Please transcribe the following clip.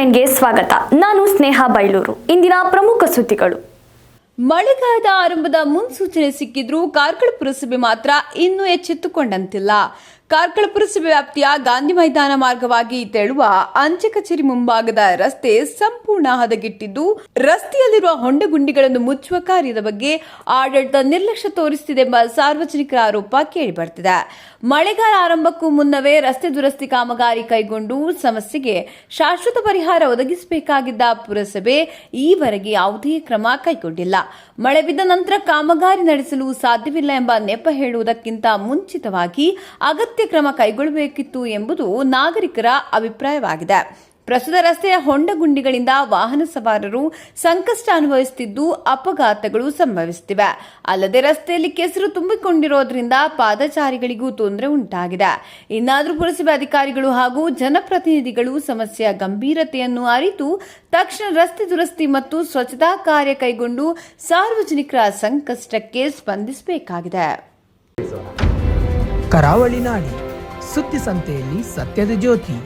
9ಗೆ ಸ್ವಾಗತ. ನಾನು ಸ್ನೇಹ ಬೈಲೂರು. ಇಂದಿನ ಪ್ರಮುಖ ಸುದ್ದಿಗಳು. ಮಳೆಗಾಲದ ಆರಂಭದ ಮುನ್ಸೂಚನೆ ಸಿಕ್ಕಿದ್ರೂ ಕಾರ್ಕಳ ಪುರಸಭೆ ಮಾತ್ರ ಇನ್ನೂ ಎಚ್ಚೆತ್ತುಕೊಂಡಂತಿಲ್ಲ. ಕಾರ್ಕಳ ಪುರಸಭೆ ವ್ಯಾಪ್ತಿಯ ಗಾಂಧಿ ಮೈದಾನ ಮಾರ್ಗವಾಗಿ ತೆರಳುವ ಅಂಚೆ ಕಚೇರಿ ಮುಂಭಾಗದ ರಸ್ತೆ ಸಂಪೂರ್ಣ ಹದಗೆಟ್ಟಿದ್ದು, ರಸ್ತೆಯಲ್ಲಿರುವ ಹೊಂಡಗುಂಡಿಗಳನ್ನು ಮುಚ್ಚುವ ಕಾರ್ಯದ ಬಗ್ಗೆ ಆಡಳಿತ ನಿರ್ಲಕ್ಷ್ಯ ತೋರಿಸುತ್ತಿದೆಂಬ ಸಾರ್ವಜನಿಕರ ಆರೋಪ ಕೇಳಿಬರುತ್ತಿದೆ. ಮಳೆಗಾಲ ಆರಂಭಕ್ಕೂ ಮುನ್ನವೇ ರಸ್ತೆ ದುರಸ್ತಿ ಕಾಮಗಾರಿ ಕೈಗೊಂಡು ಸಮಸ್ಯೆಗೆ ಶಾಶ್ವತ ಪರಿಹಾರ ಒದಗಿಸಬೇಕಾಗಿದ್ದ ಪುರಸಭೆ ಈವರೆಗೆ ಯಾವುದೇ ಕ್ರಮ ಕೈಗೊಂಡಿಲ್ಲ. ಮಳೆ ಬಿದ್ದ ನಂತರ ಕಾಮಗಾರಿ ನಡೆಸಲು ಸಾಧ್ಯವಿಲ್ಲ ಎಂಬ ನೆಪ ಹೇಳುವುದಕ್ಕಿಂತ ಮುಂಚಿತವಾಗಿ ಅಗತ್ಯ ಕ್ರಮ ಕೈಗೊಳ್ಳಬೇಕಿತ್ತು ಎಂಬುದು ನಾಗರಿಕರ ಅಭಿಪ್ರಾಯವಾಗಿದೆ. ಪ್ರಸ್ತುತ ರಸ್ತೆಯ ಹೊಂಡಗುಂಡಿಗಳಿಂದ ವಾಹನ ಸವಾರರು ಸಂಕಷ್ಟ ಅನುಭವಿಸುತ್ತಿದ್ದು, ಅಪಘಾತಗಳು ಸಂಭವಿಸುತ್ತಿವೆ. ಅಲ್ಲದೆ ರಸ್ತೆಯಲ್ಲಿ ಕೆಸರು ತುಂಬಿಕೊಂಡಿರೋದ್ರಿಂದ ಪಾದಚಾರಿಗಳಿಗೂ ತೊಂದರೆ ಉಂಟಾಗಿದೆ. ಇನ್ನಾದರೂ ಪುರಸಭೆ ಅಧಿಕಾರಿಗಳು ಹಾಗೂ ಜನಪ್ರತಿನಿಧಿಗಳು ಸಮಸ್ಯೆಯ ಗಂಭೀರತೆಯನ್ನು ಅರಿತು ತಕ್ಷಣ ರಸ್ತೆ ದುರಸ್ತಿ ಮತ್ತು ಸ್ವಚ್ಛತಾ ಕಾರ್ಯ ಕೈಗೊಂಡು ಸಾರ್ವಜನಿಕರ ಸಂಕಷ್ಟಕ್ಕೆ ಸ್ಪಂದಿಸಬೇಕಾಗಿದೆ. ಕರಾವಳಿ ನಾಡಿ ಸುದ್ದಿ ಸಂತೆಯಲ್ಲಿ ಸತ್ಯದ ಜ್ಯೋತಿ.